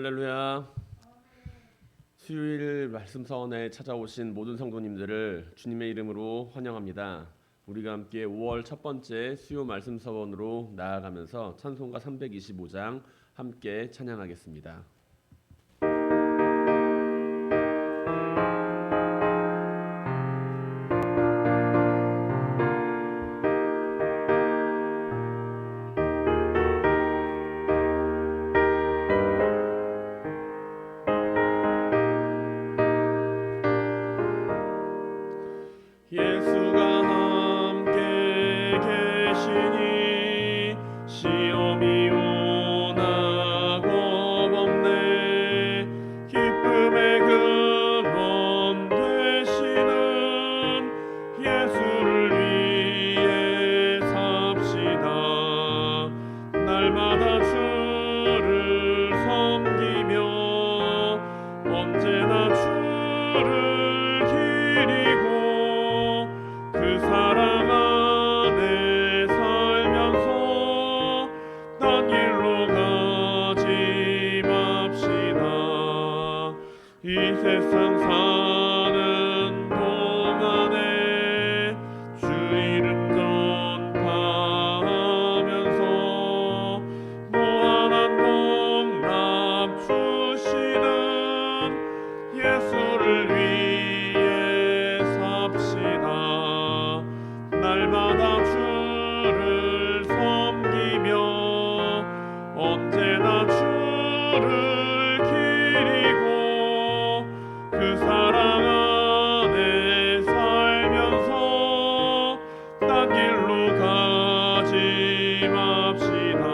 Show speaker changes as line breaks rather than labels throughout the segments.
할렐루야. 수요일 말씀 서원에 찾아오신 모든 성도님들을 주님의 이름으로 환영합니다. 우리가 함께 5월 첫 번째 수요 말씀 서원으로 나아가면서 찬송가 325장 함께 찬양하겠습니다. 예수가 함께 계시니 시험이 오나 겁없네. 기쁨의 근원 되시는 예수를 위해 삽시다. 날마다 주를 섬기며 언제나 주를 기리고 그 사랑 안에 살면서 딴 길로 가지 맙시다. 이 세상 사는 동안에 주 이름 전파하면서 무한한 복락 주시는 예수를 위해 삽시다. 날마다 주를 섬기며 언제나 주를 기리고 그 사랑 안에 살면서 딴 길로 가지 맙시다.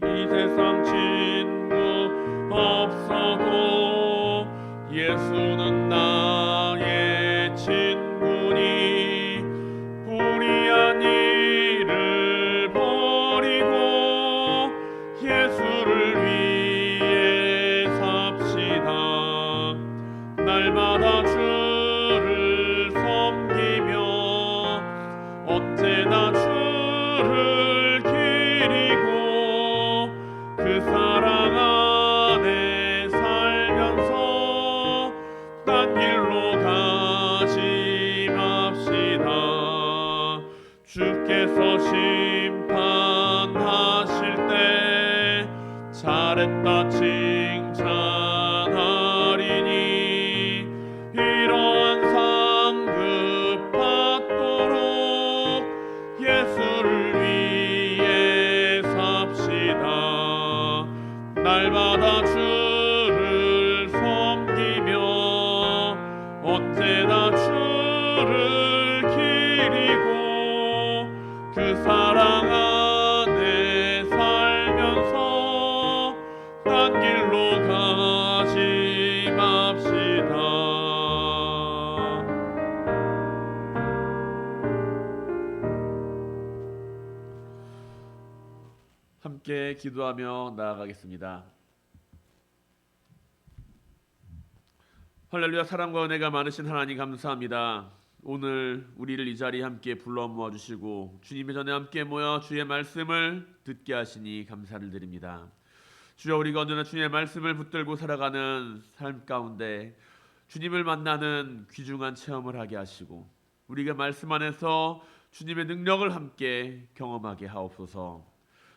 이 세상 친구 없어도 예수는 나의 친구니 불의한 일을 버리고 예수를 위해 삽시다. 날마다 주를 섬기며 언제나 주를 기리고 그 사랑 안에 살면서 딴 길로 가지 맙시다. 주께서 심판하실 때 잘했다 칭찬하리니 이러한 상급 받도록 예수를 위해 삽시다. 날마다 주를 섬기며 언제나 주를 기리고 그 사랑 안에 살면서 딴 길로 가지 맙시다. 함께 기도하며 나아가겠습니다. 할렐루야. 사랑과 은혜가 많으신 하나님 감사합니다. 오늘 우리를 이 자리에 함께 불러 모아주시고 주님의 전에 함께 모여 주의 말씀을 듣게 하시니 감사를 드립니다. 주여, 우리가 언제나 주님의 말씀을 붙들고 살아가는 삶 가운데 주님을 만나는 귀중한 체험을 하게 하시고 우리가 말씀 안에서 주님의 능력을 함께 경험하게 하옵소서.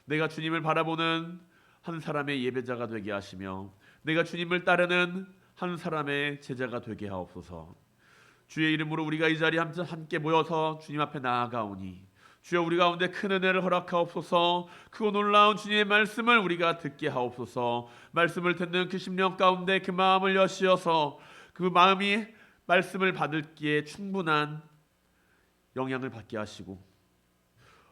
내가 주님을 바라보는 한 사람의 예배자가 되게 하시며 내가 주님을 따르는 한 사람의 제자가 되게 하옵소서. 주의 이름으로 우리가 이 자리에 함께 모여서 주님 앞에 나아가오니 주여, 우리 가운데 큰 은혜를 허락하옵소서. 크고 놀라운 주님의 말씀을 우리가 듣게 하옵소서. 말씀을 듣는 그 심령 가운데 그 마음을 여시어서 그 마음이 말씀을 받을기에 충분한 영향을 받게 하시고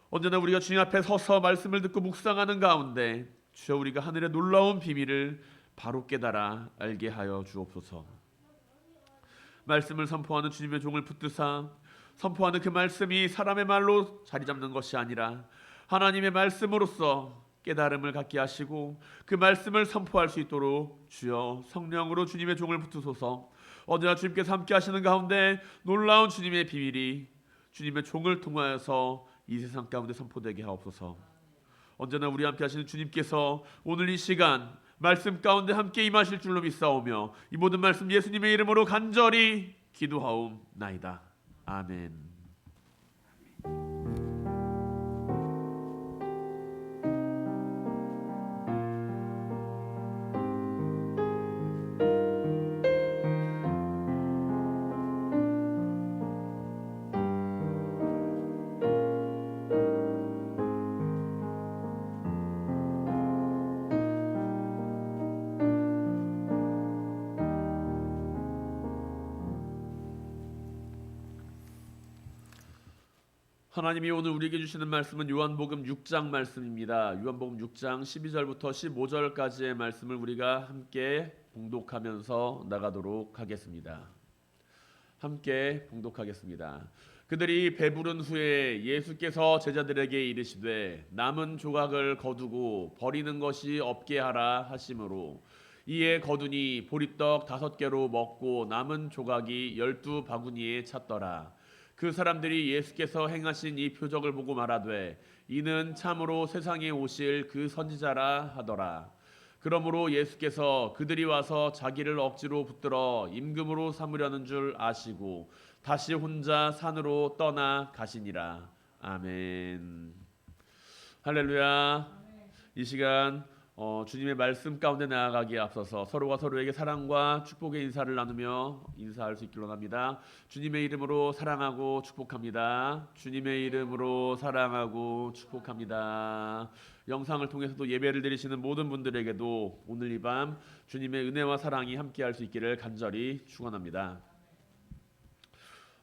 언제나 우리가 주님 앞에 서서 말씀을 듣고 묵상하는 가운데 주여, 우리가 하늘의 놀라운 비밀을 바로 깨달아 알게 하여 주옵소서. 말씀을 선포하는 주님의 종을 붙드사 선포하는 그 말씀이 사람의 말로 자리 잡는 것이 아니라 하나님의 말씀으로서 깨달음을 갖게 하시고 그 말씀을 선포할 수 있도록 주여 성령으로 주님의 종을 붙드소서. 언제나 주님께서 함께 하시는 가운데 놀라운 주님의 비밀이 주님의 종을 통하여서 이 세상 가운데 선포되게 하옵소서. 언제나 우리 함께 하시는 주님께서 오늘 이 시간 말씀 가운데 함께 임하실 줄로 믿사오며 이 모든 말씀 예수님의 이름으로 간절히 기도하옵나이다. 아멘. 하나님이 오늘 우리에게 주시는 말씀은 요한복음 6장 말씀입니다. 요한복음 6장 12절부터 15절까지의 말씀을 우리가 함께 봉독하면서 나가도록 하겠습니다. 함께 봉독하겠습니다. 그들이 배부른 후에 예수께서 제자들에게 이르시되 남은 조각을 거두고 버리는 것이 없게 하라 하심으로 이에 거두니 보리떡 5개로 먹고 남은 조각이 12바구니에 찼더라. 그 사람들이 예수께서 행하신 이 표적을 보고 말하되 이는 참으로 세상에 오실 그 선지자라 하더라. 그러므로 예수께서 그들이 와서 자기를 억지로 붙들어 임금으로 삼으려는 줄 아시고 다시 혼자 산으로 떠나 가시니라. 아멘. 할렐루야. 이 시간 주님의 말씀 가운데 나아가기에 앞서서 서로가 서로에게 사랑과 축복의 인사를 나누며 인사할 수 있기를 원합니다. 주님의 이름으로 사랑하고 축복합니다. 주님의 이름으로 사랑하고 축복합니다. 영상을 통해서도 예배를 드리시는 모든 분들에게도 오늘 이 밤 주님의 은혜와 사랑이 함께할 수 있기를 간절히 축원합니다.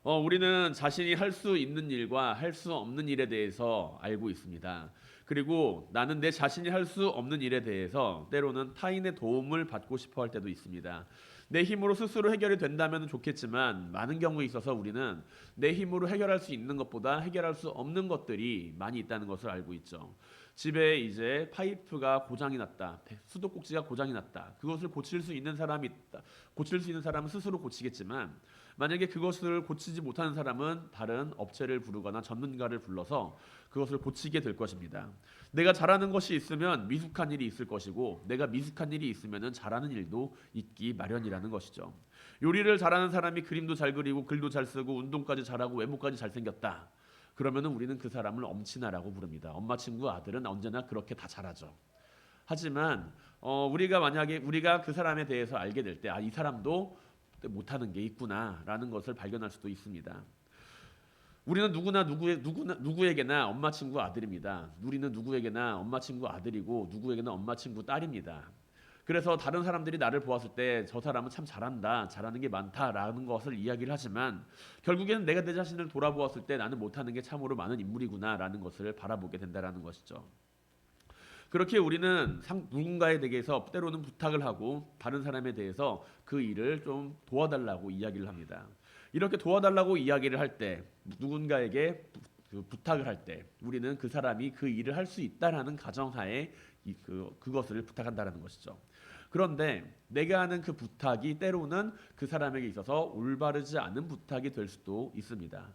우리는 자신이 할 수 있는 일과 할 수 없는 일에 대해서 알고 있습니다. 그리고 나는 내 자신이 할 수 없는 일에 대해서 때로는 타인의 도움을 받고 싶어 할 때도 있습니다. 내 힘으로 스스로 해결이 된다면 좋겠지만 많은 경우에 있어서 우리는 내 힘으로 해결할 수 있는 것보다 해결할 수 없는 것들이 많이 있다는 것을 알고 있죠. 집에 이제 파이프가 고장이 났다. 수도꼭지가 고장이 났다. 그것을 고칠 수 있는 사람이 있다. 고칠 수 있는 사람은 스스로 고치겠지만 만약에 그것을 고치지 못하는 사람은 다른 업체를 부르거나 전문가를 불러서 그것을 고치게 될 것입니다. 내가 잘하는 것이 있으면 미숙한 일이 있을 것이고 내가 미숙한 일이 있으면 잘하는 일도 있기 마련이라는 것이죠. 요리를 잘하는 사람이 그림도 잘 그리고 글도 잘 쓰고 운동까지 잘하고 외모까지 잘생겼다. 그러면 우리는 그 사람을 엄친아라고 부릅니다. 엄마 친구 아들은 언제나 그렇게 다 잘하죠. 하지만 우리가 만약에 우리가 그 사람에 대해서 알게 될 때 이 사람도 못하는 게 있구나라는 것을 발견할 수도 있습니다. 우리는 누구에게나 엄마 친구 아들입니다. 우리는 누구에게나 엄마 친구 아들이고 누구에게나 엄마 친구 딸입니다. 그래서 다른 사람들이 나를 보았을 때 저 사람은 참 잘한다, 잘하는 게 많다라는 것을 이야기를 하지만 결국에는 내가 내 자신을 돌아보았을 때 나는 못하는 게 참으로 많은 인물이구나라는 것을 바라보게 된다라는 것이죠. 그렇게 우리는 누군가에 대해서 때로는 부탁을 하고 다른 사람에 대해서 그 일을 좀 도와달라고 이야기를 합니다. 이렇게 도와달라고 이야기를 할 때 누군가에게 부탁을 할 때 우리는 그 사람이 그 일을 할 수 있다라는 가정하에 그것을 부탁한다라는 것이죠. 그런데 내가 하는 그 부탁이 때로는 그 사람에게 있어서 올바르지 않은 부탁이 될 수도 있습니다.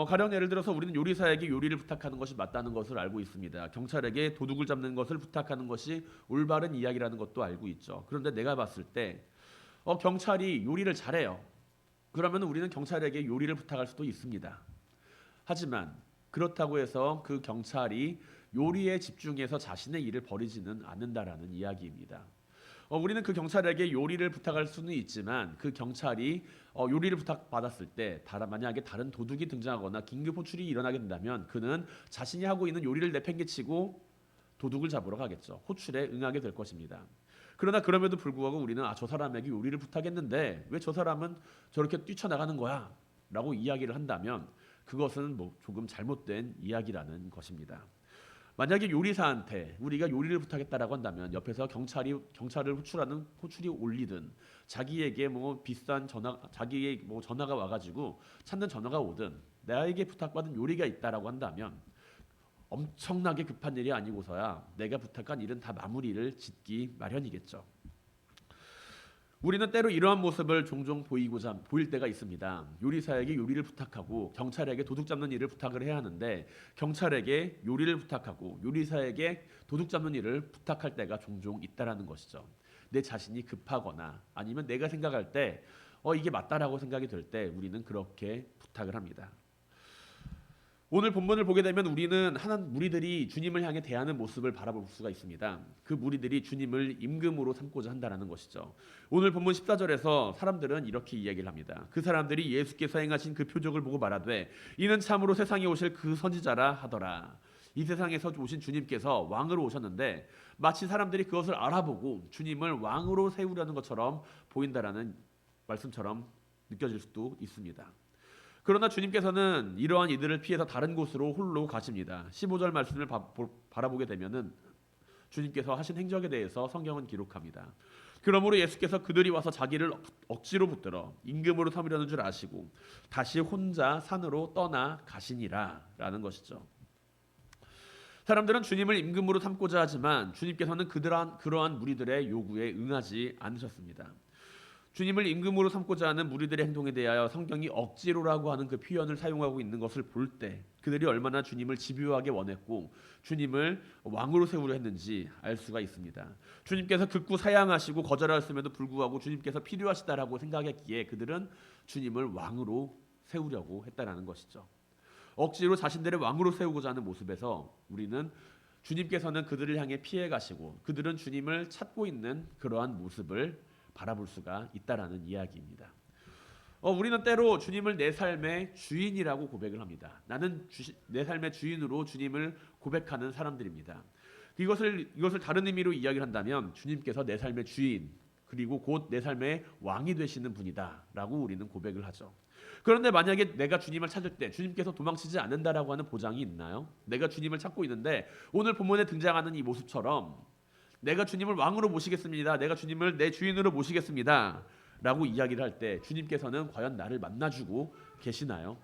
가령 예를 들어서 우리는 요리사에게 요리를 부탁하는 것이 맞다는 것을 알고 있습니다. 경찰에게 도둑을 잡는 것을 부탁하는 것이 올바른 이야기라는 것도 알고 있죠. 그런데 내가 봤을 때 경찰이 요리를 잘해요. 그러면 우리는 경찰에게 요리를 부탁할 수도 있습니다. 하지만 그렇다고 해서 그 경찰이 요리에 집중해서 자신의 일을 벌이지는 않는다라는 이야기입니다. 우리는 그 경찰에게 요리를 부탁할 수는 있지만 그 경찰이 요리를 부탁받았을 때 만약에 다른 도둑이 등장하거나 긴급 호출이 일어나게 된다면 그는 자신이 하고 있는 요리를 내팽개치고 도둑을 잡으러 가겠죠. 호출에 응하게 될 것입니다. 그러나 그럼에도 불구하고 우리는 저 사람에게 요리를 부탁했는데 왜 저 사람은 저렇게 뛰쳐나가는 거야? 라고 이야기를 한다면 그것은 조금 잘못된 이야기라는 것입니다. 만약에 요리사한테 우리가 요리를 부탁했다라고 한다면 옆에서 경찰을 호출이 올리든 자기에게 비싼 자기의 전화가 와가지고 찾는 전화가 오든 나에게 부탁받은 요리가 있다라고 한다면 엄청나게 급한 일이 아니고서야 내가 부탁한 일은 다 마무리를 짓기 마련이겠죠. 우리는 때로 이러한 모습을 종종 보일 때가 있습니다. 요리사에게 요리를 부탁하고 경찰에게 도둑 잡는 일을 부탁을 해야 하는데 경찰에게 요리를 부탁하고 요리사에게 도둑 잡는 일을 부탁할 때가 종종 있다라는 것이죠. 내 자신이 급하거나 아니면 내가 생각할 때 이게 맞다라고 생각이 들 때 우리는 그렇게 부탁을 합니다. 오늘 본문을 보게 되면 우리는 무리들이 주님을 향해 대하는 모습을 바라볼 수가 있습니다. 그 무리들이 주님을 임금으로 삼고자 한다는 것이죠. 오늘 본문 14절에서 사람들은 이렇게 이야기를 합니다. 그 사람들이 예수께서 행하신 그 표적을 보고 말하되 이는 참으로 세상에 오실 그 선지자라 하더라. 이 세상에서 오신 주님께서 왕으로 오셨는데 마치 사람들이 그것을 알아보고 주님을 왕으로 세우려는 것처럼 보인다라는 말씀처럼 느껴질 수도 있습니다. 그러나 주님께서는 이러한 이들을 피해서 다른 곳으로 홀로 가십니다. 15절 말씀을 바라보게 되면은 주님께서 하신 행적에 대해서 성경은 기록합니다. 그러므로 예수께서 그들이 와서 자기를 억지로 붙들어 임금으로 삼으려는 줄 아시고 다시 혼자 산으로 떠나 가시니라라는 것이죠. 사람들은 주님을 임금으로 삼고자 하지만 주님께서는 그러한 무리들의 요구에 응하지 않으셨습니다. 주님을 임금으로 삼고자 하는 무리들의 행동에 대하여 성경이 억지로라고 하는 그 표현을 사용하고 있는 것을 볼 때 그들이 얼마나 주님을 집요하게 원했고 주님을 왕으로 세우려 했는지 알 수가 있습니다. 주님께서 극구 사양하시고 거절하였음에도 불구하고 주님께서 필요하시다라고 생각했기에 그들은 주님을 왕으로 세우려고 했다라는 것이죠. 억지로 자신들의 왕으로 세우고자 하는 모습에서 우리는 주님께서는 그들을 향해 피해 가시고 그들은 주님을 찾고 있는 그러한 모습을 바라볼 수가 있다라는 이야기입니다. 우리는 때로 주님을 내 삶의 주인이라고 고백을 합니다. 나는 내 삶의 주인으로 주님을 고백하는 사람들입니다. 이것을 다른 의미로 이야기를 한다면 주님께서 내 삶의 주인 그리고 곧 내 삶의 왕이 되시는 분이다라고 우리는 고백을 하죠. 그런데 만약에 내가 주님을 찾을 때 주님께서 도망치지 않는다라고 하는 보장이 있나요? 내가 주님을 찾고 있는데 오늘 본문에 등장하는 이 모습처럼 내가 주님을 왕으로 모시겠습니다. 내가 주님을 내 주인으로 모시겠습니다. 라고 이야기를 할 때 주님께서는 과연 나를 만나주고 계시나요?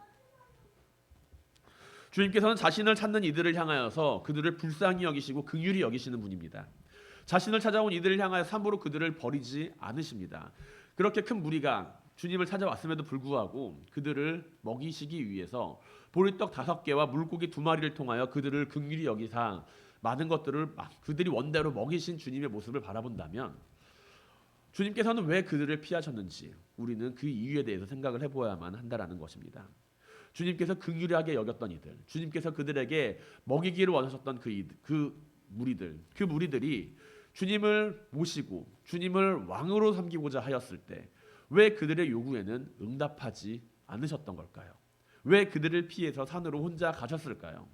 주님께서는 자신을 찾는 이들을 향하여서 그들을 불쌍히 여기시고 긍휼히 여기시는 분입니다. 자신을 찾아온 이들을 향하여 함부로 그들을 버리지 않으십니다. 그렇게 큰 무리가 주님을 찾아왔음에도 불구하고 그들을 먹이시기 위해서 보리떡 5개와 물고기 2마리를 통하여 그들을 긍휼히 여기사 많은 것들을 그들이 원대로 먹이신 주님의 모습을 바라본다면 주님께서는 왜 그들을 피하셨는지 우리는 그 이유에 대해서 생각을 해보아야만 한다라는 것입니다. 주님께서 긍휼하게 여겼던 이들, 주님께서 그들에게 먹이기를 원하셨던 그 무리들이 주님을 모시고 주님을 왕으로 삼기고자 하였을 때 왜 그들의 요구에는 응답하지 않으셨던 걸까요? 왜 그들을 피해서 산으로 혼자 가셨을까요?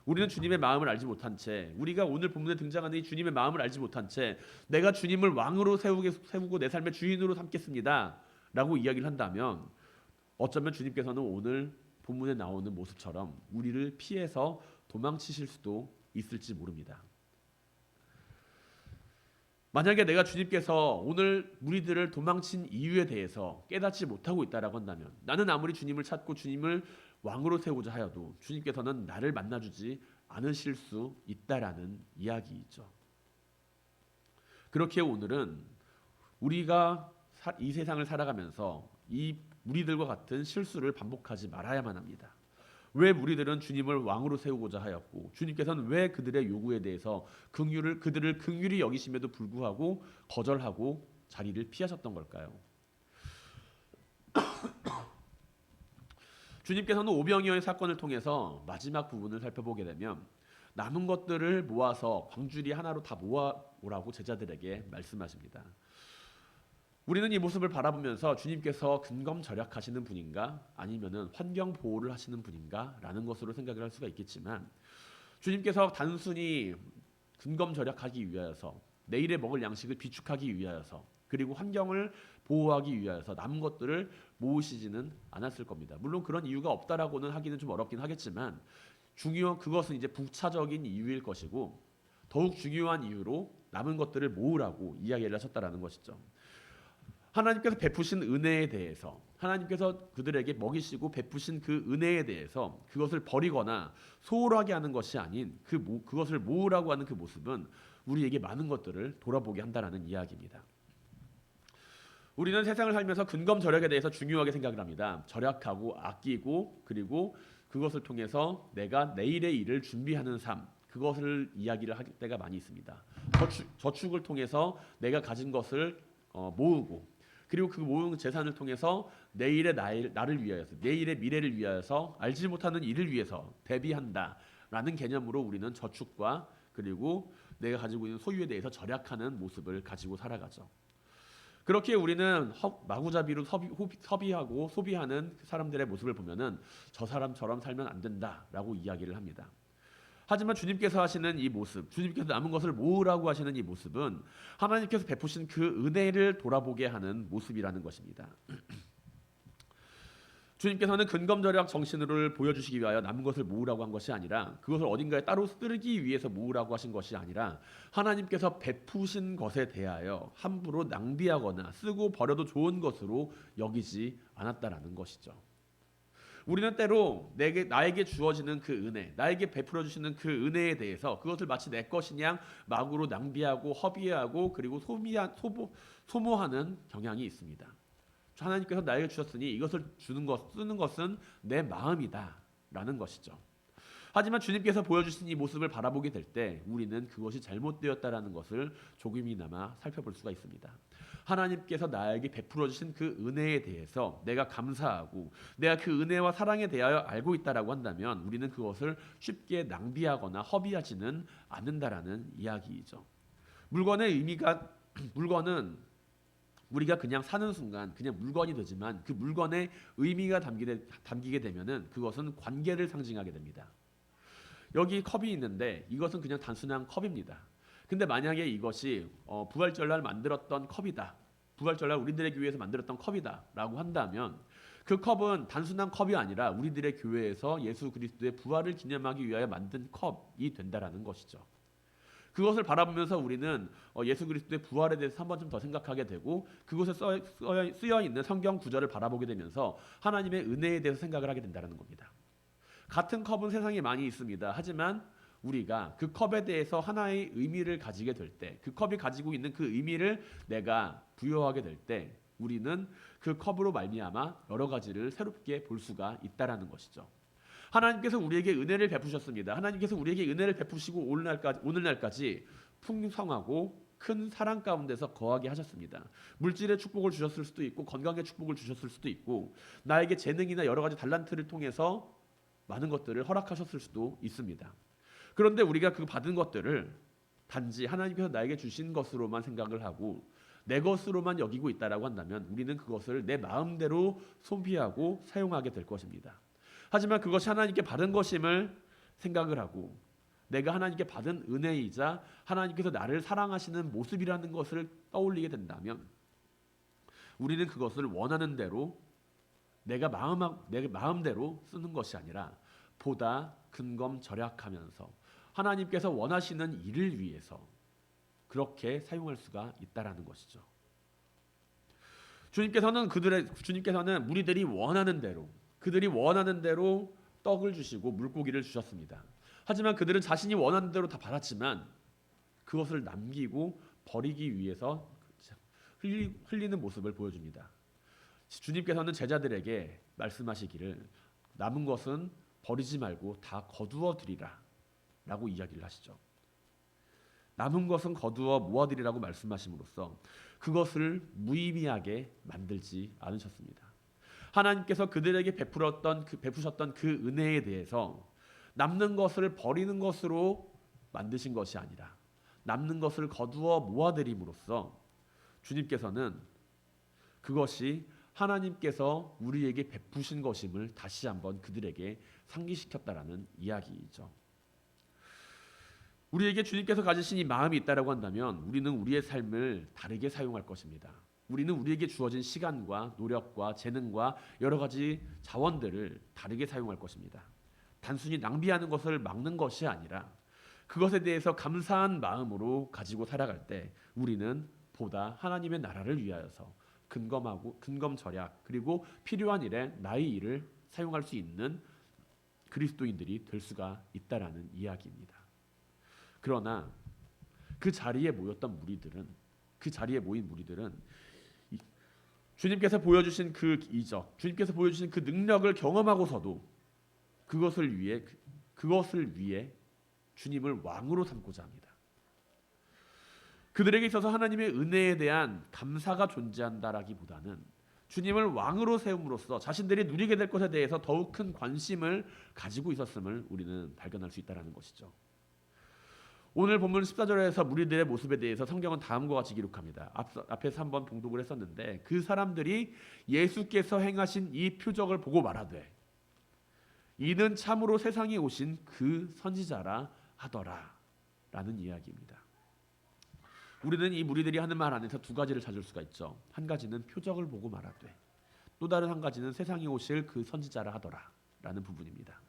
우리는 주님의 마음을 알지 못한 채 우리가 오늘 본문에 등장하는 이 주님의 마음을 알지 못한 채 내가 주님을 왕으로 세우고 내 삶의 주인으로 삼겠습니다 라고 이야기를 한다면 어쩌면 주님께서는 오늘 본문에 나오는 모습처럼 우리를 피해서 도망치실 수도 있을지 모릅니다. 만약에 내가 주님께서 오늘 무리들을 도망친 이유에 대해서 깨닫지 못하고 있다라고 한다면 나는 아무리 주님을 찾고 주님을 왕으로 세우고자 하여도 주님께서는 나를 만나주지 않으실 수 있다라는 이야기이죠. 그렇게 오늘은 우리가 이 세상을 살아가면서 이 무리들과 같은 실수를 반복하지 말아야만 합니다. 왜 무리들은 주님을 왕으로 세우고자 하였고 주님께서는 왜 그들의 요구에 대해서 그들을 긍휼히 여기심에도 불구하고 거절하고 자리를 피하셨던 걸까요? 주님께서는 오병이어의 사건을 통해서 마지막 부분을 살펴보게 되면 남은 것들을 모아서 광주리 하나로 다 모아오라고 제자들에게 말씀하십니다. 우리는 이 모습을 바라보면서 주님께서 근검절약하시는 분인가 아니면은 환경 보호를 하시는 분인가 라는 것으로 생각을 할 수가 있겠지만 주님께서 단순히 근검절약하기 위하여서 내일에 먹을 양식을 비축하기 위하여서 그리고 환경을 보호하기 위하여서 남은 것들을 모으시지는 않았을 겁니다. 물론 그런 이유가 없다라고는 하기는 좀 어렵긴 하겠지만 그것은 이제 부차적인 이유일 것이고 더욱 중요한 이유로 남은 것들을 모으라고 이야기를 하셨다라는 것이죠. 하나님께서 베푸신 은혜에 대해서 하나님께서 그들에게 먹이시고 베푸신 그 은혜에 대해서 그것을 버리거나 소홀하게 하는 것이 아닌 그것을 모으라고 하는 그 모습은 우리에게 많은 것들을 돌아보게 한다라는 이야기입니다. 우리는 세상을 살면서 근검절약에 대해서 중요하게 생각을 합니다. 절약하고 아끼고 그리고 그것을 통해서 내가 내일의 일을 준비하는 삶, 그것을 이야기를 할 때가 많이 있습니다. 저축을 통해서 내가 가진 것을 모으고 그리고 그 모은 재산을 통해서 내일의 나를 위하여서 내일의 미래를 위하여서 알지 못하는 일을 위해서 대비한다라는 개념으로 우리는 저축과 그리고 내가 가지고 있는 소유에 대해서 절약하는 모습을 가지고 살아가죠. 그렇게 우리는 마구잡이로 서비하고 소비하는 사람들의 모습을 보면은 저 사람처럼 살면 안 된다라고 이야기를 합니다. 하지만 주님께서 하시는 이 모습, 주님께서 남은 것을 모으라고 하시는 이 모습은 하나님께서 베푸신 그 은혜를 돌아보게 하는 모습이라는 것입니다. 주님께서는 근검절약 정신을 보여주시기 위하여 남은 것을 모으라고 한 것이 아니라 그것을 어딘가에 따로 쓰기 위해서 모으라고 하신 것이 아니라 하나님께서 베푸신 것에 대하여 함부로 낭비하거나 쓰고 버려도 좋은 것으로 여기지 않았다라는 것이죠. 우리는 때로 나에게 주어지는 그 은혜, 나에게 베풀어 주시는 그 은혜에 대해서 그것을 마치 내 것이냐 마구로 낭비하고 허비하고 그리고 소모하는 경향이 있습니다. 하나님께서 나에게 주셨으니 이것을 쓰는 것은 내 마음이다라는 것이죠. 하지만 주님께서 보여주신 이 모습을 바라보게 될 때 우리는 그것이 잘못되었다라는 것을 조금이나마 살펴볼 수가 있습니다. 하나님께서 나에게 베풀어 주신 그 은혜에 대해서 내가 감사하고 내가 그 은혜와 사랑에 대하여 알고 있다라고 한다면 우리는 그것을 쉽게 낭비하거나 허비하지는 않는다라는 이야기이죠. 물건은 우리가 그냥 사는 순간 그냥 물건이 되지만 그 물건에 의미가 담기게 되면은 그것은 관계를 상징하게 됩니다. 여기 컵이 있는데 이것은 그냥 단순한 컵입니다. 근데 만약에 이것이 부활절날 만들었던 컵이다. 부활절날 우리들의 교회에서 만들었던 컵이다라고 한다면 그 컵은 단순한 컵이 아니라 우리들의 교회에서 예수 그리스도의 부활을 기념하기 위하여 만든 컵이 된다라는 것이죠. 그것을 바라보면서 우리는 예수 그리스도의 부활에 대해서 한 번쯤 더 생각하게 되고 그곳에 쓰여 있는 성경 구절을 바라보게 되면서 하나님의 은혜에 대해서 생각을 하게 된다는 겁니다. 같은 컵은 세상에 많이 있습니다. 하지만 우리가 그 컵에 대해서 하나의 의미를 가지게 될 때, 그 컵이 가지고 있는 그 의미를 내가 부여하게 될 때, 우리는 그 컵으로 말미암아 여러 가지를 새롭게 볼 수가 있다라는 것이죠. 하나님께서 우리에게 은혜를 베푸셨습니다. 하나님께서 우리에게 은혜를 베푸시고 오늘날까지 풍성하고 큰 사랑 가운데서 거하게 하셨습니다. 물질의 축복을 주셨을 수도 있고 건강의 축복을 주셨을 수도 있고 나에게 재능이나 여러 가지 달란트를 통해서 많은 것들을 허락하셨을 수도 있습니다. 그런데 우리가 그 받은 것들을 단지 하나님께서 나에게 주신 것으로만 생각을 하고 내 것으로만 여기고 있다라고 한다면 우리는 그것을 내 마음대로 소비하고 사용하게 될 것입니다. 하지만 그것이 하나님께 받은 것임을 생각을 하고 내가 하나님께 받은 은혜이자 하나님께서 나를 사랑하시는 모습이라는 것을 떠올리게 된다면 우리는 그것을 원하는 대로 내 마음대로 쓰는 것이 아니라 보다 근검절약하면서 하나님께서 원하시는 일을 위해서 그렇게 사용할 수가 있다라는 것이죠. 주님께서는 무리들이 원하는 대로 떡을 주시고 물고기를 주셨습니다. 하지만 그들은 자신이 원하는 대로 다 받았지만 그것을 남기고 버리기 위해서 흘리는 모습을 보여줍니다. 주님께서는 제자들에게 말씀하시기를 남은 것은 버리지 말고 다 거두어 드리라 라고 이야기를 하시죠. 남은 것은 거두어 모아드리라고 말씀하심으로써 그것을 무의미하게 만들지 않으셨습니다. 하나님께서 그들에게 베푸셨던 그 은혜에 대해서 남는 것을 버리는 것으로 만드신 것이 아니라 남는 것을 거두어 모아드림으로써 주님께서는 그것이 하나님께서 우리에게 베푸신 것임을 다시 한번 그들에게 상기시켰다라는 이야기이죠. 우리에게 주님께서 가지신 이 마음이 있다라고 한다면 우리는 우리의 삶을 다르게 사용할 것입니다. 우리는 우리에게 주어진 시간과 노력과 재능과 여러 가지 자원들을 다르게 사용할 것입니다. 단순히 낭비하는 것을 막는 것이 아니라 그것에 대해서 감사한 마음으로 가지고 살아갈 때 우리는 보다 하나님의 나라를 위하여서 근검절약 그리고 필요한 일에 나의 일을 사용할 수 있는 그리스도인들이 될 수가 있다라는 이야기입니다. 그러나 그 자리에 모인 무리들은 주님께서 보여주신 그 이적, 주님께서 보여주신 그 능력을 경험하고서도 그것을 위해 주님을 왕으로 삼고자 합니다. 그들에게 있어서 하나님의 은혜에 대한 감사가 존재한다라기보다는 주님을 왕으로 세움으로써 자신들이 누리게 될 것에 대해서 더욱 큰 관심을 가지고 있었음을 우리는 발견할 수 있다는 것이죠. 오늘 본문 14절에서 무리들의 모습에 대해서 성경은 다음과 같이 기록합니다. 앞에서 한번 봉독을 했었는데 그 사람들이 예수께서 행하신 이 표적을 보고 말하되 이는 참으로 세상에 오신 그 선지자라 하더라 라는 이야기입니다. 우리는 이 무리들이 하는 말 안에서 두 가지를 찾을 수가 있죠. 한 가지는 표적을 보고 말하되 또 다른 한 가지는 세상에 오실 그 선지자라 하더라 라는 부분입니다.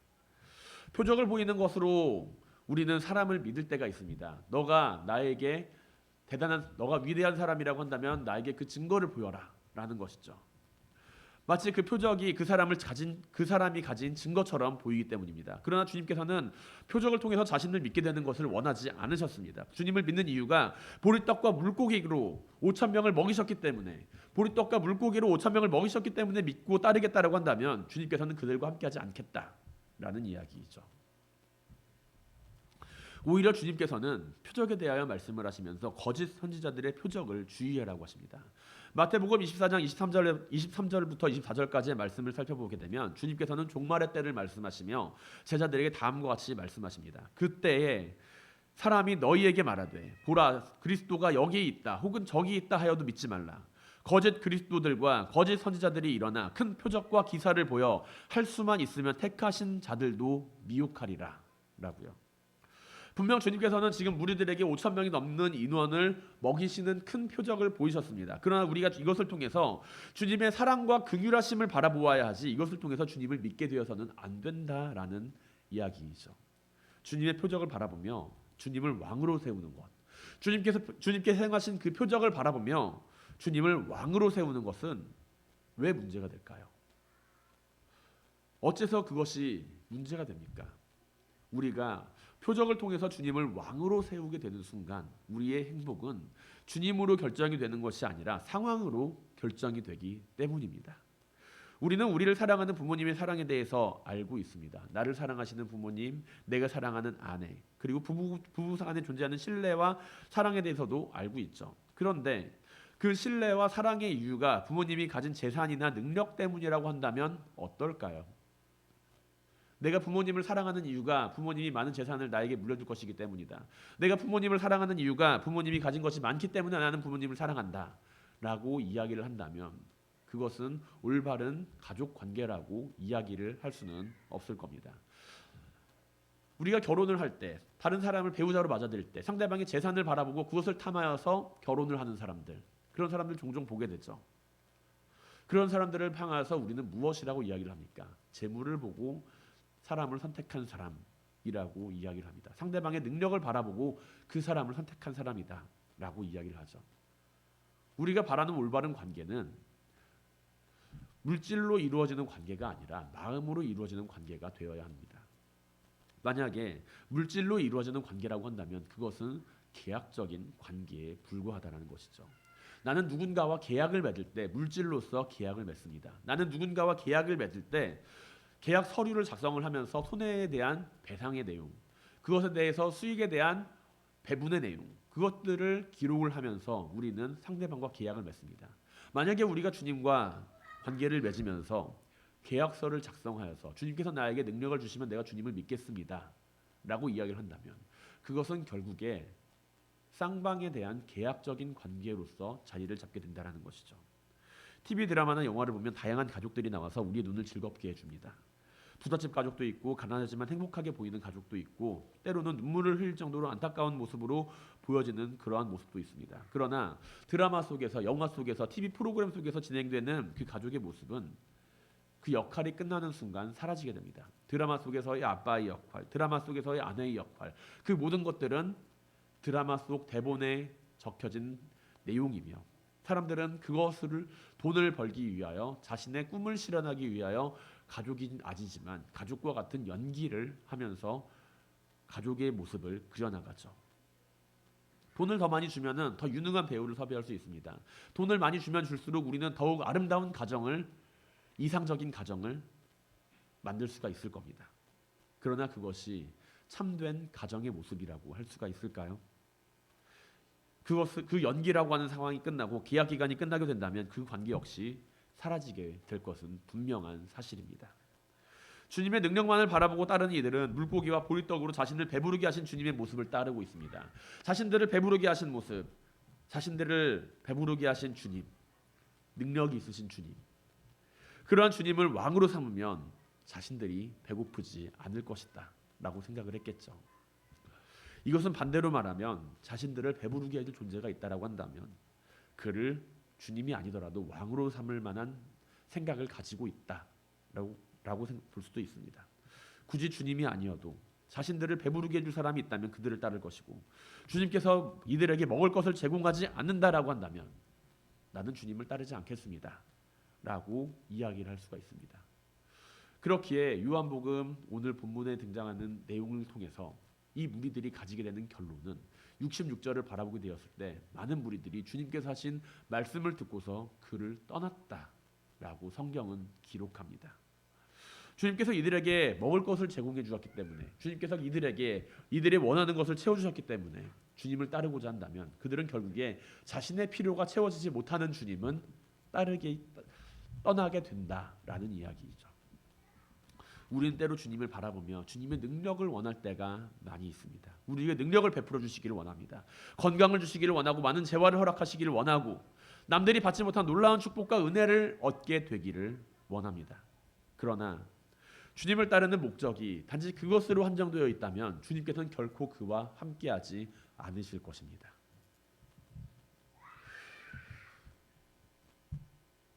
표적을 보이는 것으로 우리는 사람을 믿을 때가 있습니다. 너가 위대한 사람이라고 한다면 나에게 그 증거를 보여라 라는 것이죠. 마치 그 표적이 그 사람이 가진 증거처럼 보이기 때문입니다. 그러나 주님께서는 표적을 통해서 자신을 믿게 되는 것을 원하지 않으셨습니다. 주님을 믿는 이유가 보리떡과 물고기로 5천 명을 먹이셨기 때문에 믿고 따르겠다라고 한다면 주님께서는 그들과 함께하지 않겠다라는 이야기이죠. 오히려 주님께서는 표적에 대하여 말씀을 하시면서 거짓 선지자들의 표적을 주의하라고 하십니다. 마태복음 24장 23절부터 24절까지의 말씀을 살펴보게 되면 주님께서는 종말의 때를 말씀하시며 제자들에게 다음과 같이 말씀하십니다. 그때에 사람이 너희에게 말하되 보라 그리스도가 여기 있다 혹은 저기 있다 하여도 믿지 말라. 거짓 그리스도들과 거짓 선지자들이 일어나 큰 표적과 기사를 보여 할 수만 있으면 택하신 자들도 미혹하리라 라고요. 분명 주님께서는 지금 무리들에게 5천 명이 넘는 인원을 먹이시는 큰 표적을 보이셨습니다. 그러나 우리가 이것을 통해서 주님의 사랑과 긍휼하심을 바라보아야 하지 이것을 통해서 주님을 믿게 되어서는 안 된다라는 이야기이죠. 주님의 표적을 바라보며 주님을 왕으로 세우는 것, 주님께서 행하신 그 표적을 바라보며 주님을 왕으로 세우는 것은 왜 문제가 될까요? 어째서 그것이 문제가 됩니까? 우리가 표적을 통해서 주님을 왕으로 세우게 되는 순간 우리의 행복은 주님으로 결정이 되는 것이 아니라 상황으로 결정이 되기 때문입니다. 우리는 우리를 사랑하는 부모님의 사랑에 대해서 알고 있습니다. 나를 사랑하시는 부모님, 내가 사랑하는 아내, 그리고 부부 안에 존재하는 신뢰와 사랑에 대해서도 알고 있죠. 그런데 그 신뢰와 사랑의 이유가 부모님이 가진 재산이나 능력 때문이라고 한다면 어떨까요? 내가 부모님을 사랑하는 이유가 부모님이 많은 재산을 나에게 물려줄 것이기 때문이다. 내가 부모님을 사랑하는 이유가 부모님이 가진 것이 많기 때문에 나는 부모님을 사랑한다 라고 이야기를 한다면 그것은 올바른 가족 관계라고 이야기를 할 수는 없을 겁니다. 우리가 결혼을 할 때 다른 사람을 배우자로 맞아들일 때 상대방의 재산을 바라보고 그것을 탐하여서 결혼을 하는 사람들, 그런 사람들 종종 보게 되죠. 그런 사람들을 향해서 우리는 무엇이라고 이야기를 합니까? 재물을 보고 사람을 선택한 사람이라고 이야기를 합니다. 상대방의 능력을 바라보고 그 사람을 선택한 사람이다 라고 이야기를 하죠. 우리가 바라는 올바른 관계는 물질로 이루어지는 관계가 아니라 마음으로 이루어지는 관계가 되어야 합니다. 만약에 물질로 이루어지는 관계라고 한다면 그것은 계약적인 관계에 불과하다는 것이죠. 나는 누군가와 계약을 맺을 때 물질로서 계약을 맺습니다. 나는 누군가와 계약을 맺을 때 계약 서류를 작성을 하면서 손해에 대한 배상의 내용, 그것에 대해서 수익에 대한 배분의 내용, 그것들을 기록을 하면서 우리는 상대방과 계약을 맺습니다. 만약에 우리가 주님과 관계를 맺으면서 계약서를 작성하여서 주님께서 나에게 능력을 주시면 내가 주님을 믿겠습니다 라고 이야기를 한다면 그것은 결국에 쌍방에 대한 계약적인 관계로서 자리를 잡게 된다는 것이죠. TV 드라마나 영화를 보면 다양한 가족들이 나와서 우리의 눈을 즐겁게 해줍니다. 부잣집 가족도 있고 가난하지만 행복하게 보이는 가족도 있고 때로는 눈물을 흘릴 정도로 안타까운 모습으로 보여지는 그러한 모습도 있습니다. 그러나 드라마 속에서, 영화 속에서, TV 프로그램 속에서 진행되는 그 가족의 모습은 그 역할이 끝나는 순간 사라지게 됩니다. 드라마 속에서의 아빠의 역할, 드라마 속에서의 아내의 역할, 그 모든 것들은 드라마 속 대본에 적혀진 내용이며 사람들은 그것을 돈을 벌기 위하여 자신의 꿈을 실현하기 위하여 가족이 아니지만 가족과 같은 연기를 하면서 가족의 모습을 그려나가죠. 돈을 더 많이 주면은 더 유능한 배우를 섭외할 수 있습니다. 돈을 많이 주면 줄수록 우리는 더욱 아름다운 가정을, 이상적인 가정을 만들 수가 있을 겁니다. 그러나 그것이 참된 가정의 모습이라고 할 수가 있을까요? 그 연기라고 하는 상황이 끝나고 계약 기간이 끝나게 된다면 그 관계 역시 사라지게 될 것은 분명한 사실입니다. 주님의 능력만을 바라보고 따르는 이들은 물고기와 보리떡으로 자신을 배부르게 하신 주님의 모습을 따르고 있습니다. 자신들을 배부르게 하신 모습, 자신들을 배부르게 하신 주님, 능력이 있으신 주님, 그러한 주님을 왕으로 삼으면 자신들이 배고프지 않을 것이다 라고 생각을 했겠죠. 이것은 반대로 말하면 자신들을 배부르게 해줄 존재가 있다라고 한다면 그를 주님이 아니더라도 왕으로 삼을 만한 생각을 가지고 있다라고 볼 수도 있습니다. 굳이 주님이 아니어도 자신들을 배부르게 해줄 사람이 있다면 그들을 따를 것이고, 주님께서 이들에게 먹을 것을 제공하지 않는다라고 한다면 나는 주님을 따르지 않겠습니다 라고 이야기를 할 수가 있습니다. 그렇기에 요한복음 오늘 본문에 등장하는 내용을 통해서 이 무리들이 가지게 되는 결론은 66절을 바라보게 되었을 때 많은 무리들이 주님께서 하신 말씀을 듣고서 그를 떠났다라고 성경은 기록합니다. 주님께서 이들에게 먹을 것을 제공해 주셨기 때문에, 주님께서 이들에게 이들이 원하는 것을 채워주셨기 때문에 주님을 따르고자 한다면 그들은 결국에 자신의 필요가 채워지지 못하는 주님은 떠나게 된다라는 이야기이죠. 우리는 때로 주님을 바라보며 주님의 능력을 원할 때가 많이 있습니다. 우리에게 능력을 베풀어 주시기를 원합니다. 건강을 주시기를 원하고 많은 재화를 허락하시기를 원하고 남들이 받지 못한 놀라운 축복과 은혜를 얻게 되기를 원합니다. 그러나 주님을 따르는 목적이 단지 그것으로 한정되어 있다면 주님께서는 결코 그와 함께하지 않으실 것입니다.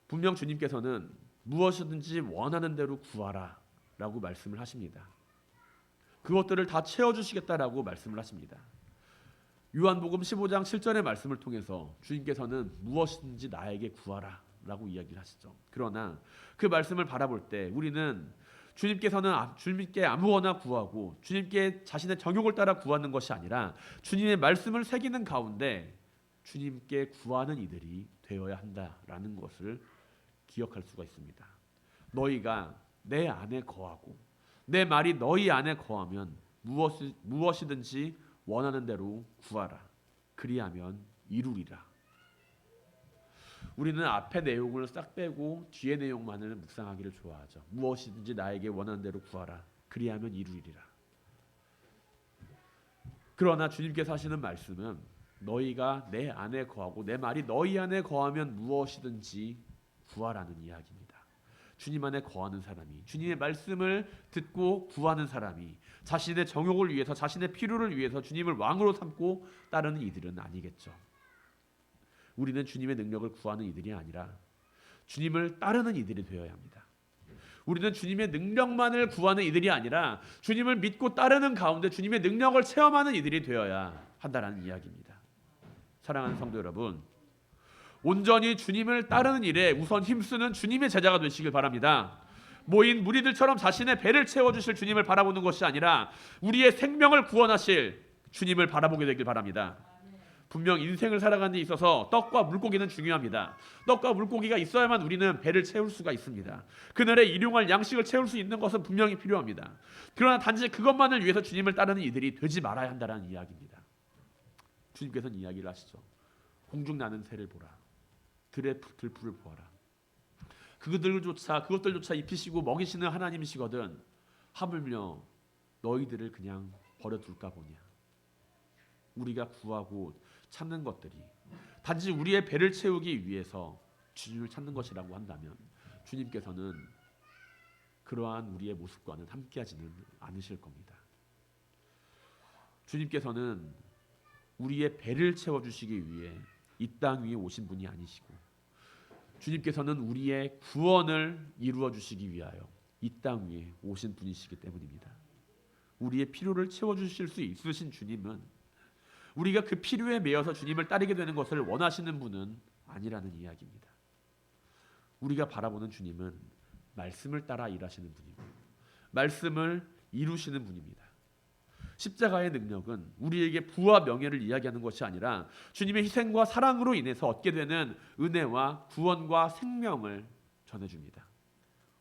분명 주님께서는 무엇이든지 원하는 대로 구하라 라고 말씀을 하십니다. 그것들을 다 채워주시겠다라고 말씀을 하십니다. 요한복음 15장 7절의 말씀을 통해서 주님께서는 무엇이든지 나에게 구하라 라고 이야기를 하시죠. 그러나 그 말씀을 바라볼 때 우리는 주님께서는 주님께 아무거나 구하고 주님께 자신의 정욕을 따라 구하는 것이 아니라 주님의 말씀을 새기는 가운데 주님께 구하는 이들이 되어야 한다라는 것을 기억할 수가 있습니다. 너희가 내 안에 거하고 내 말이 너희 안에 거하면 무엇이든지 원하는 대로 구하라. 그리하면 이루리라. 우리는 앞의 내용을 싹 빼고 뒤의 내용만을 묵상하기를 좋아하죠. 무엇이든지 나에게 원하는 대로 구하라. 그리하면 이루리라. 그러나 주님께서 하시는 말씀은 너희가 내 안에 거하고 내 말이 너희 안에 거하면 무엇이든지 구하라는 이야기입니다. 주님 안에 거하는 사람이, 주님의 말씀을 듣고 구하는 사람이 자신의 정욕을 위해서, 자신의 필요를 위해서 주님을 왕으로 삼고 따르는 이들은 아니겠죠. 우리는 주님의 능력을 구하는 이들이 아니라 주님을 따르는 이들이 되어야 합니다. 우리는 주님의 능력만을 구하는 이들이 아니라 주님을 믿고 따르는 가운데 주님의 능력을 체험하는 이들이 되어야 한다는 이야기입니다. 사랑하는 성도 여러분, 온전히 주님을 따르는 일에 우선 힘쓰는 주님의 제자가 되시길 바랍니다. 모인 무리들처럼 자신의 배를 채워주실 주님을 바라보는 것이 아니라 우리의 생명을 구원하실 주님을 바라보게 되길 바랍니다. 분명 인생을 살아가는 데 있어서 떡과 물고기는 중요합니다. 떡과 물고기가 있어야만 우리는 배를 채울 수가 있습니다. 그날의 일용할 양식을 채울 수 있는 것은 분명히 필요합니다. 그러나 단지 그것만을 위해서 주님을 따르는 이들이 되지 말아야 한다는 이야기입니다. 주님께서는 이야기를 하시죠. 공중 나는 새를 보라. 들의 들풀을 보아라. 그것들조차 입히시고 먹이시는 하나님이시거든 하물며 너희들을 그냥 버려둘까 보냐. 우리가 구하고 찾는 것들이 단지 우리의 배를 채우기 위해서 주님을 찾는 것이라고 한다면 주님께서는 그러한 우리의 모습과는 함께하지는 않으실 겁니다. 주님께서는 우리의 배를 채워주시기 위해 이 땅 위에 오신 분이 아니시고 주님께서는 우리의 구원을 이루어 주시기 위하여 이 땅 위에 오신 분이시기 때문입니다. 우리의 필요를 채워주실 수 있으신 주님은 우리가 그 필요에 매여서 주님을 따르게 되는 것을 원하시는 분은 아니라는 이야기입니다. 우리가 바라보는 주님은 말씀을 따라 일하시는 분이고 말씀을 이루시는 분입니다. 십자가의 능력은 우리에게 부와 명예를 이야기하는 것이 아니라 주님의 희생과 사랑으로 인해서 얻게 되는 은혜와 구원과 생명을 전해줍니다.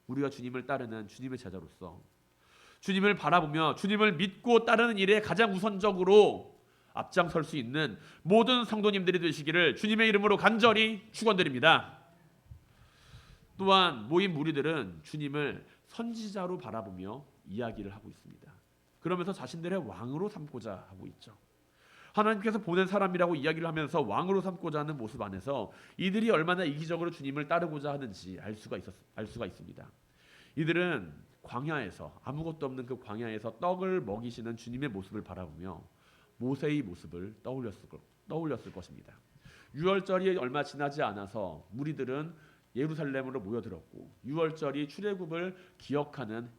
우리가 주님을 따르는 주님의 제자로서 주님을 바라보며 주님을 믿고 따르는 일에 가장 우선적으로 앞장설 수 있는 모든 성도님들이 되시기를 주님의 이름으로 간절히 축원드립니다. 또한 모인 무리들은 주님을 선지자로 바라보며 이야기를 하고 있습니다. 그러면서 자신들의 왕으로 삼고자 하고 있죠. 하나님께서 보낸 사람이라고 이야기를 하면서 왕으로 삼고자 하는 모습 안에서 이들이 얼마나 이기적으로 주님을 따르고자 하는지 알 수가 있습니다. 이들은 광야에서, 아무것도 없는 그 광야에서 떡을 먹이시는 주님의 모습을 바라보며 모세의 모습을 떠올렸을 것입니다. 유월절이 얼마 지나지 않아서 무리들은 예루살렘으로 모여들었고 유월절이 출애굽을 기억하는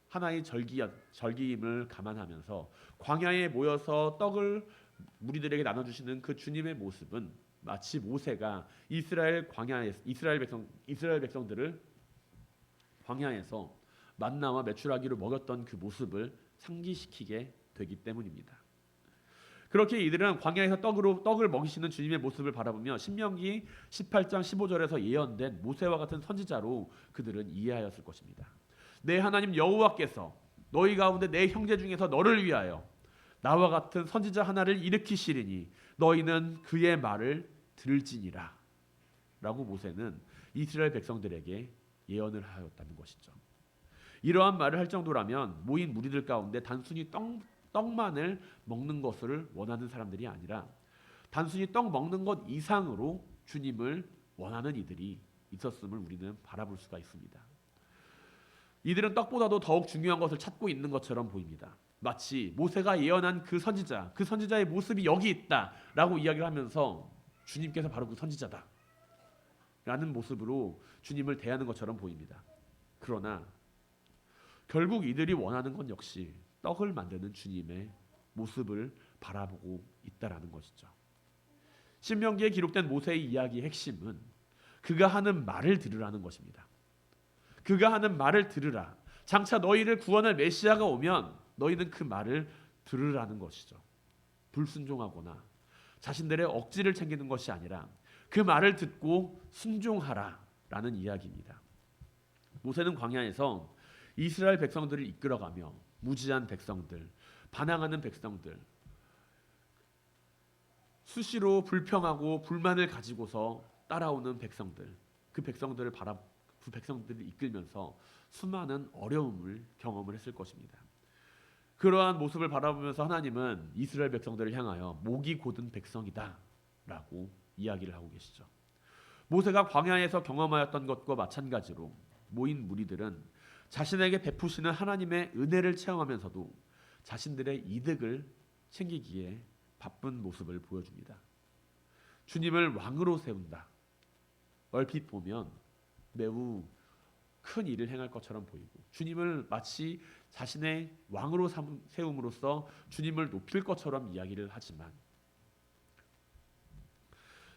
하나의 절기임을 감안하면서 광야에 모여서 떡을 무리들에게 나눠주시는 그 주님의 모습은 마치 모세가 이스라엘 백성들을 광야에서 만나와 메추라기로 먹였던 그 모습을 상기시키게 되기 때문입니다. 그렇게 이들은 광야에서 떡을 먹이시는 주님의 모습을 바라보며 신명기 18장 15절에서 예언된 모세와 같은 선지자로 그들은 이해하였을 것입니다. 내 하나님 여호와께서 너희 가운데 내 형제 중에서 너를 위하여 나와 같은 선지자 하나를 일으키시리니 너희는 그의 말을 들을지니라 라고 모세는 이스라엘 백성들에게 예언을 하였다는 것이죠. 이러한 말을 할 정도라면 모인 무리들 가운데 단순히 떡만을 먹는 것을 원하는 사람들이 아니라 단순히 떡 먹는 것 이상으로 주님을 원하는 이들이 있었음을 우리는 바라볼 수가 있습니다. 이들은 떡보다도 더욱 중요한 것을 찾고 있는 것처럼 보입니다. 마치 모세가 예언한 그 선지자의 모습이 여기 있다라고 이야기를 하면서 주님께서 바로 그 선지자다 라는 모습으로 주님을 대하는 것처럼 보입니다. 그러나 결국 이들이 원하는 건 역시 떡을 만드는 주님의 모습을 바라보고 있다라는 것이죠. 신명기에 기록된 모세의 이야기의 핵심은 그가 하는 말을 들으라는 것입니다. 그가 하는 말을 들으라. 장차 너희를 구원할 메시아가 오면 너희는 그 말을 들으라는 것이죠. 불순종하거나 자신들의 억지를 챙기는 것이 아니라 그 말을 듣고 순종하라라는 이야기입니다. 모세는 광야에서 이스라엘 백성들을 이끌어가며 무지한 백성들, 반항하는 백성들, 수시로 불평하고 불만을 가지고서 따라오는 백성들, 그 백성들을 이끌면서 수많은 어려움을 경험을 했을 것입니다. 그러한 모습을 바라보면서 하나님은 이스라엘 백성들을 향하여 목이 곧은 백성이다 라고 이야기를 하고 계시죠. 모세가 광야에서 경험하였던 것과 마찬가지로 모인 무리들은 자신에게 베푸시는 하나님의 은혜를 체험하면서도 자신들의 이득을 챙기기에 바쁜 모습을 보여줍니다. 주님을 왕으로 세운다. 얼핏 보면 매우 큰 일을 행할 것처럼 보이고 주님을 마치 자신의 왕으로 세움으로써 주님을 높일 것처럼 이야기를 하지만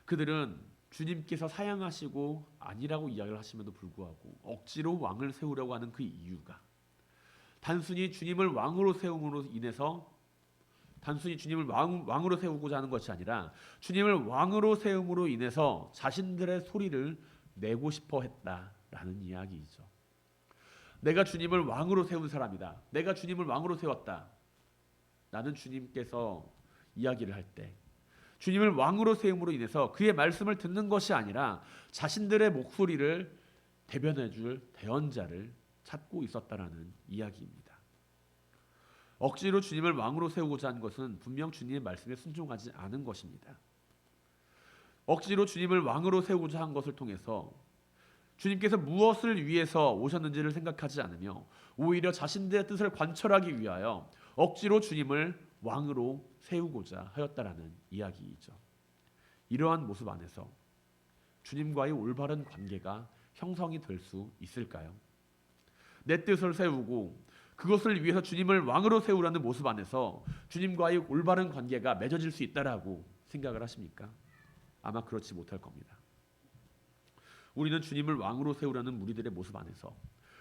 그들은 주님께서 사양하시고 아니라고 이야기를 하심에도 불구하고 억지로 왕을 세우려고 하는 그 이유가 단순히 주님을 왕으로 세움으로 인해서 단순히 주님을 왕으로 세우고자 하는 것이 아니라 주님을 왕으로 세움으로 인해서 자신들의 소리를 내고 싶어 했다라는 이야기이죠. 내가 주님을 왕으로 세운 사람이다. 내가 주님을 왕으로 세웠다. 나는 주님께서 이야기를 할 때 주님을 왕으로 세움으로 인해서 그의 말씀을 듣는 것이 아니라 자신들의 목소리를 대변해줄 대언자를 찾고 있었다라는 이야기입니다. 억지로 주님을 왕으로 세우고자 한 것은 분명 주님의 말씀에 순종하지 않은 것입니다. 억지로 주님을 왕으로 세우고자 한 것을 통해서 주님께서 무엇을 위해서 오셨는지를 생각하지 않으며 오히려 자신들의 뜻을 관철하기 위하여 억지로 주님을 왕으로 세우고자 하였다라는 이야기이죠. 이러한 모습 안에서 주님과의 올바른 관계가 형성이 될 수 있을까요? 내 뜻을 세우고 그것을 위해서 주님을 왕으로 세우라는 모습 안에서 주님과의 올바른 관계가 맺어질 수 있다라고 생각을 하십니까? 아마 그렇지 못할 겁니다. 우리는 주님을 왕으로 세우라는 무리들의 모습 안에서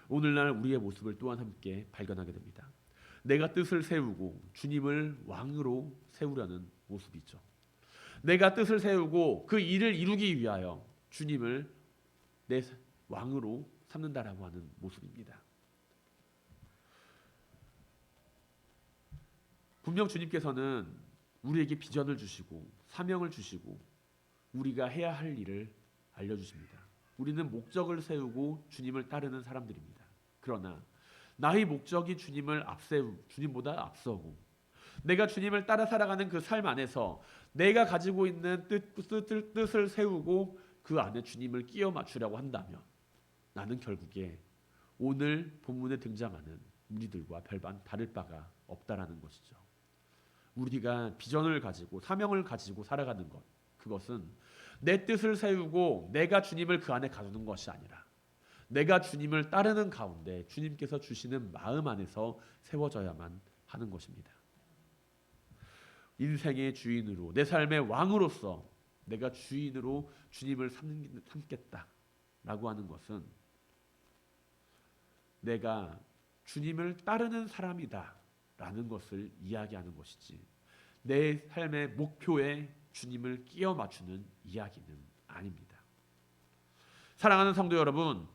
오늘날 우리의 모습을 또한 함께 발견하게 됩니다. 내가 뜻을 세우고 주님을 왕으로 세우려는 모습이죠. 내가 뜻을 세우고 그 일을 이루기 위하여 주님을 내 왕으로 삼는다라고 하는 모습입니다. 분명 주님께서는 우리에게 비전을 주시고 사명을 주시고 우리가 해야 할 일을 알려주십니다. 우리는 목적을 세우고 주님을 따르는 사람들입니다. 그러나 나의 목적이 주님보다 앞서고 내가 주님을 따라 살아가는 그 삶 안에서 내가 가지고 있는 뜻을 세우고 그 안에 주님을 끼워 맞추려고 한다면 나는 결국에 오늘 본문에 등장하는 우리들과 별반 다를 바가 없다라는 것이죠. 우리가 비전을 가지고 사명을 가지고 살아가는 것, 그것은 내 뜻을 세우고 내가 주님을 그 안에 가두는 것이 아니라 내가 주님을 따르는 가운데 주님께서 주시는 마음 안에서 세워져야만 하는 것입니다. 인생의 주인으로 내 삶의 왕으로서 내가 주인으로 주님을 삼겠다라고 하는 것은 내가 주님을 따르는 사람이다라는 것을 이야기하는 것이지 내 삶의 목표에 주님을 끼워 맞추는 이야기는 아닙니다. 사랑하는 성도 여러분,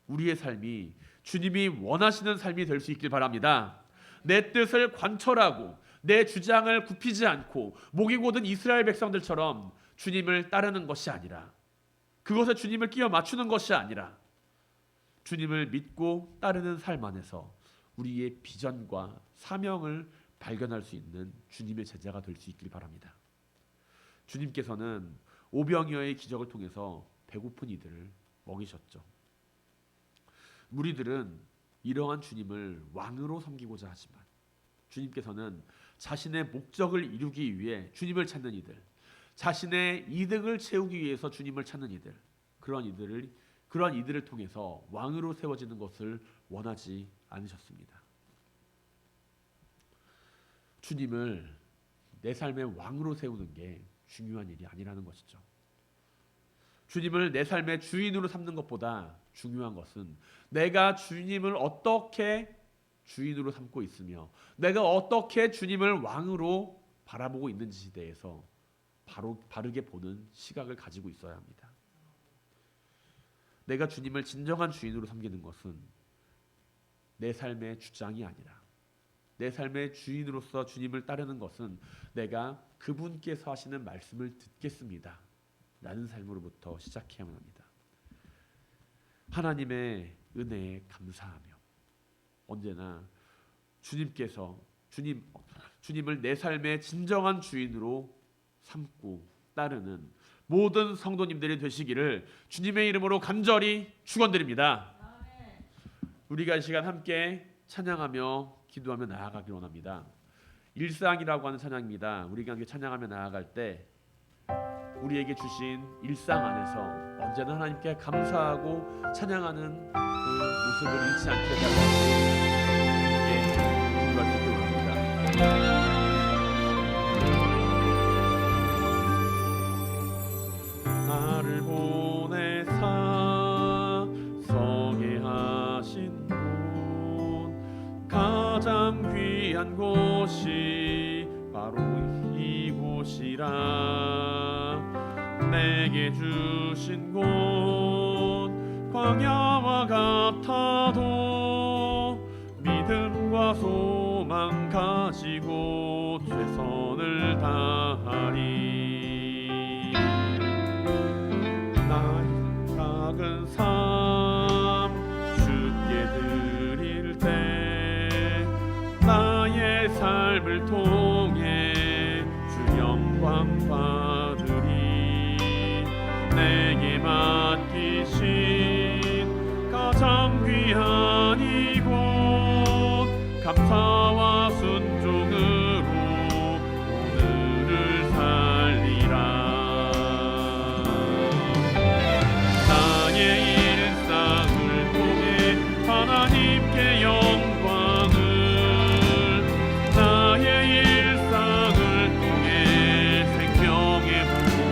우리의 삶이 주님이 원하시는 삶이 될 수 있길 바랍니다. 내 뜻을 관철하고 내 주장을 굽히지 않고 목이 곧은 이스라엘 백성들처럼 주님을 따르는 것이 아니라 그것에 주님을 끼워 맞추는 것이 아니라 주님을 믿고 따르는 삶 안에서 우리의 비전과 사명을 발견할 수 있는 주님의 제자가 될 수 있길 바랍니다. 주님께서는 오병이어의 기적을 통해서 배고픈 이들을 먹이셨죠. 무리들은 이러한 주님을 왕으로 섬기고자 하지만 주님께서는 자신의 목적을 이루기 위해 주님을 찾는 이들, 자신의 이득을 채우기 위해서 주님을 찾는 이들, 그런 이들을 통해서 왕으로 세워지는 것을 원하지 않으셨습니다. 주님을 내 삶의 왕으로 세우는 게 중요한 일이 아니라는 것이죠. 주님을 내 삶의 주인으로 삼는 것보다 중요한 것은 내가 주님을 어떻게 주인으로 삼고 있으며 내가 어떻게 주님을 왕으로 바라보고 있는지에 대해서 바르게 보는 시각을 가지고 있어야 합니다. 내가 주님을 진정한 주인으로 섬기는 것은 내 삶의 주장이 아니라 내 삶의 주인으로서 주님을 따르는 것은 내가 그분께서 하시는 말씀을 듣겠습니다 라는 삶으로부터 시작해야만 합니다. 하나님의 은혜에 감사하며 언제나 주님을 내 삶의 진정한 주인으로 삼고 따르는 모든 성도님들이 되시기를 주님의 이름으로 간절히 축원드립니다. 우리가 이 시간 함께 찬양하며 기도하며 나아가길 원합니다. 일상이라고 하는 찬양입니다. 우리가 함께 찬양하며 나아갈 때 우리에게 주신 일상 안에서 언제나 하나님께 감사하고 찬양하는 그 모습을 잃지 않게 달라고 기도할 수 있길 바랍니다. 나를 보내사 서게 하신 곳 가장 귀한 곳이 바로 이곳이라 내게 주신 곳 광야와 같아도 믿음과 소망 가지고 최선을 다하리. 나의 작은 삶 주께 드릴 때 나의 삶을 통해 주 영광 받으리. 내게 맡기신 가장 귀한 이곳 감사와 순종으로 오늘을 살리라. 나의 일상을 통해 하나님께 영광을 나의 일상을 통해 생명의 복을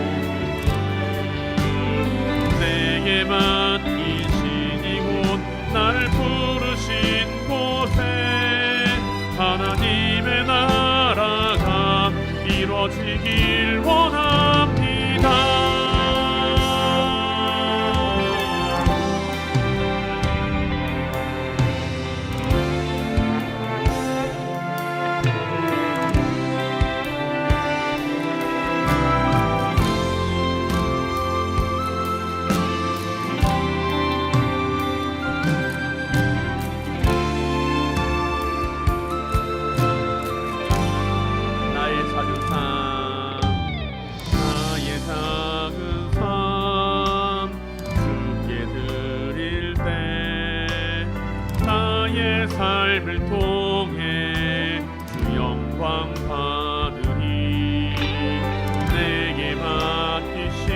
내게 맡기신 이곳 나를 부르신 곳에 이뤄지길 원합니다. 삶을 통해 주 영광 받으리. 내게 맡기신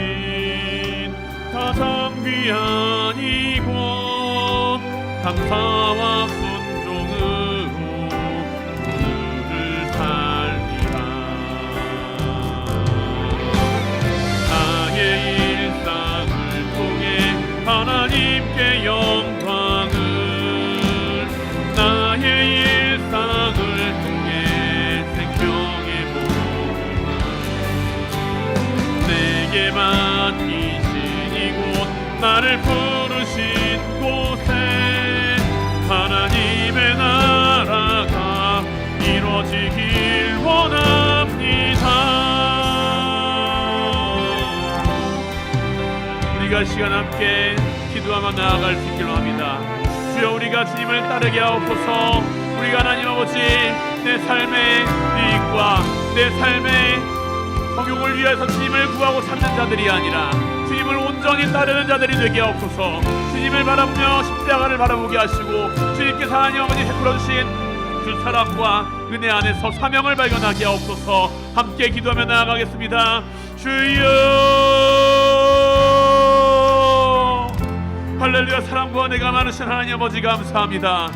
가장 귀한 이곳 감사와 순종으로 오늘을 살리라. 나의 일상을 통해 하나님께 영광을, 나의 일상을 통해 생명의 복음을, 내게 맡기신 이곳 나를 부르신 곳에 하나님의 나라가 이루어지길 원합니다. 우리가 시간 함께 기도하며 나아갈 수 있기로 합니다. 주여, 우리가 주님을 따르게 하옵소서. 우리가 하나님 아버지 내 삶의 이익과 내 삶의 성욕을 위해서 주님을 구하고 찾는 자들이 아니라 주님을 온전히 따르는 자들이 되게 하옵소서. 주님을 바라보며 십자가를 바라보게 하시고 주님께서 하나님 아버지 베풀어 주신 그 사랑과 은혜 안에서 사명을 발견하게 하옵소서. 함께 기도하며 나아가겠습니다. 주여, 할렐루야. 사랑과 은혜가 많으신 하나님 아버지 감사합니다.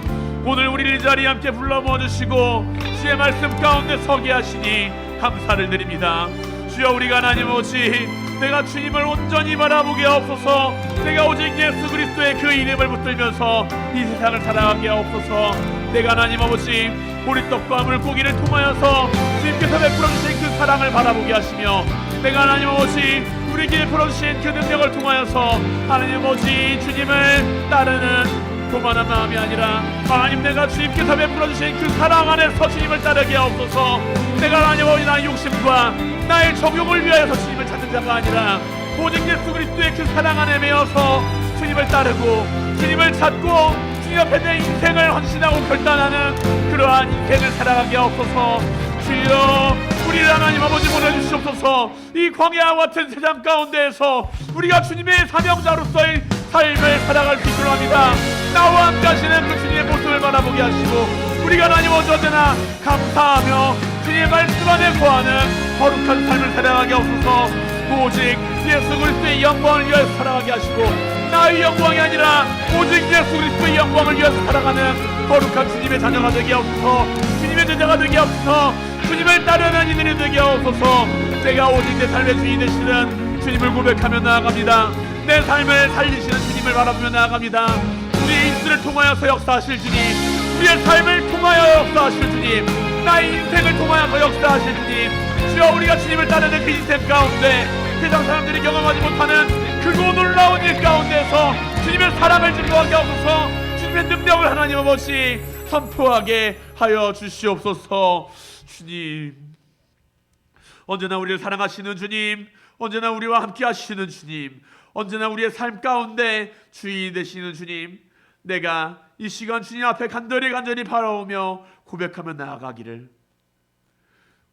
오늘 우리를 이 자리에 함께 불러 모아주시고 주의 말씀 가운데 서게 하시니 감사를 드립니다. 주여, 우리가 하나님 아버지 내가 주님을 온전히 바라보게 하옵소서. 내가 오직 예수 그리스도의 그 이름을 붙들면서 이 세상을 살아가게 하옵소서. 내가 하나님 아버지 보리떡과 물고기를 통하여서 주님께서 베풀어 주신 그 사랑을 바라보게 하시며, 내가 하나님 아버지 우리에게 베풀어주신 그 능력을 통하여서 하나님 아버지 주님을 따르는 교만한 마음이 아니라 하나님, 내가 주님께서 베풀어주신 그 사랑 안에서 주님을 따르게 하옵소서. 내가 하나님 아버지 나의 욕심과 나의 정욕을 위하여서 주님을 찾는 자가 아니라 오직 예수 그리스도의 그 사랑 안에 매여서 주님을 따르고 주님을 찾고 주님 앞에 내 인생을 헌신하고 결단하는 그러한 인생을 살아가게 하옵소서. 주여, 우리를 하나님 아버지 보내주시옵소서. 이 광야와 같은 세상 가운데에서 우리가 주님의 사명자로서의 삶을 살아갈 수 있도록 합니다. 나와 함께 하시는 그 주님의 모습을 바라보게 하시고 우리가 하나님 언제나 감사하며 주님의 말씀 안에 거하는 거룩한 삶을 살아가게 하옵소서. 오직 예수 그리스도의 영광을 위해서 살아가게 하시고 나의 영광이 아니라 오직 예수 그리스도의 영광을 위해서 살아가는 거룩한 주님의 자녀가 되게 하옵소서. 주님의 제자가 되게 하옵소서. 주님을 따르는 이들이 되게 하옵소서. 내가 오직 내 삶의 주인 되시는 주님을 고백하며 나아갑니다. 내 삶을 살리시는 주님을 바라보며 나아갑니다. 우리의 인생을 통하여서 역사하실 주님, 우리의 삶을 통하여 역사하실 주님, 나의 인생을 통하여서 역사하실 주님. 주여, 우리가 주님을 따르는 그 인생 가운데 세상 사람들이 경험하지 못하는 크고 놀라운 일 가운데서 주님의 사랑을 증거하게 하옵소서. 주님의 능력을 하나님 아버지 선포하게 하여 주시옵소서. 주님, 언제나 우리를 사랑하시는 주님, 언제나 우리와 함께 하시는 주님, 언제나 우리의 삶 가운데 주인이 되시는 주님, 내가 이 시간 주님 앞에 간절히 바라오며 고백하며 나아가기를,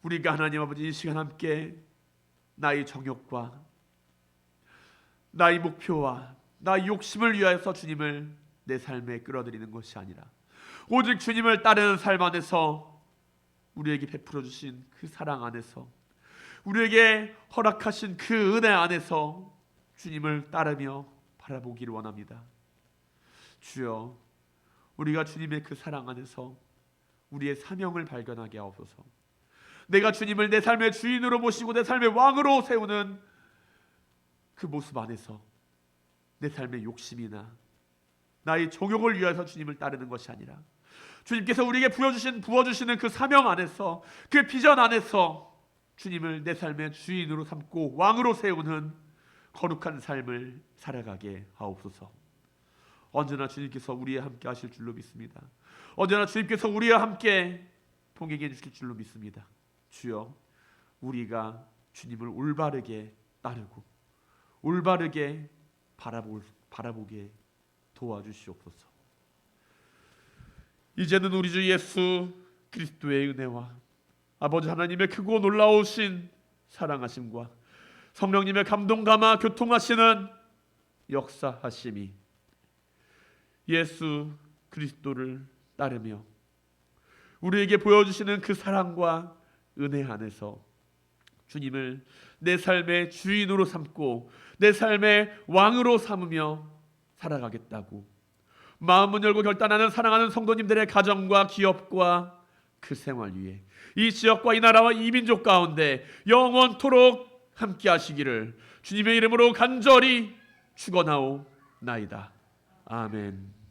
우리가 하나님 아버지 이 시간 함께 나의 정욕과 나의 목표와 나의 욕심을 위하여서 주님을 내 삶에 끌어들이는 것이 아니라 오직 주님을 따르는 삶 안에서 우리에게 베풀어 주신 그 사랑 안에서 우리에게 허락하신 그 은혜 안에서 주님을 따르며 바라보기를 원합니다. 주여, 우리가 주님의 그 사랑 안에서 우리의 사명을 발견하게 하옵소서. 내가 주님을 내 삶의 주인으로 모시고 내 삶의 왕으로 세우는 그 모습 안에서 내 삶의 욕심이나 나의 정욕을 위해서 주님을 따르는 것이 아니라 주님께서 우리에게 부어주시는 그 사명 안에서, 그 비전 안에서 주님을 내 삶의 주인으로 삼고 왕으로 세우는 거룩한 삶을 살아가게 하옵소서. 언제나 주님께서 우리와 함께 하실 줄로 믿습니다. 언제나 주님께서 우리와 함께 동행해 주실 줄로 믿습니다. 주여, 우리가 주님을 올바르게 따르고 올바르게 바라보게 도와주시옵소서. 이제는 우리 주 예수 그리스도의 은혜와 아버지 하나님의 크고 놀라우신 사랑하심과 성령님의 감동 감화 교통하시는 역사하심이 예수 그리스도를 따르며 우리에게 보여주시는 그 사랑과 은혜 안에서 주님을 내 삶의 주인으로 삼고 내 삶의 왕으로 삼으며 살아가겠다고 마음문 열고 결단하는 사랑하는 성도님들의 가정과 기업과 그 생활 위에 이 지역과 이 나라와 이 민족 가운데 영원토록 함께 하시기를 주님의 이름으로 간절히 축원하오나이다. 아멘.